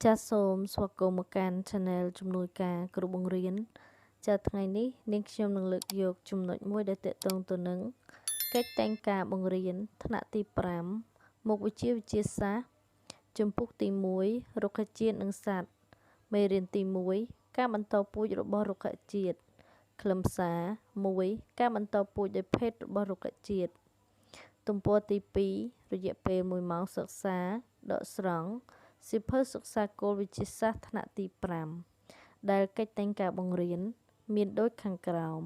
ចាសសូមស្វាគមន៍មកកាន់ Channel ជំនួយការគ្រូបង្រៀនចាសថ្ងៃនេះនាងខ្ញុំនឹងលើកយកចំណុចមួយដែលទាក់ទងទៅនឹងកិច្ចតែងការបង្រៀនថ្នាក់ទី5មុខវិជ្ជាវិទ្យាសាស្ត្រជំពូកទី1រុក្ខជាតិនិងសត្វមេរៀនទី1ការបន្តពូជរបស់រុក្ខជាតិខ្លឹមសារ1ការបន្តពូជដោយភេទរបស់រុក្ខជាតិទំព័រទី2រយៈពេល1ម៉ោងសិក្សាដកស្រង់សៀវភៅសិក្សាគោលវិទ្យាសាស្ត្រថ្នាក់ទី5ដែលកិច្ចតែងការបង្រៀនមានដូចខាងក្រោម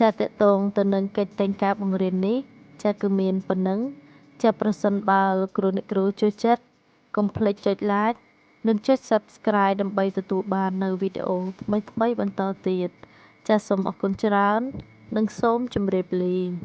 ចាតកតងទៅនឹងកិច្ចតែងការបង្រៀននេះចាគឺមានប៉ុណ្ណឹងចាប្រសិនបើគ្រូអ្នកគ្រូចូលចិត្តកុំភ្លេចចុច like និងចុច subscribe ដើម្បីទទួលបាននៅវីដេអូថ្មីៗបន្តទៀតចាសសូមអរគុណច្រើននិងសូមជម្រាបលា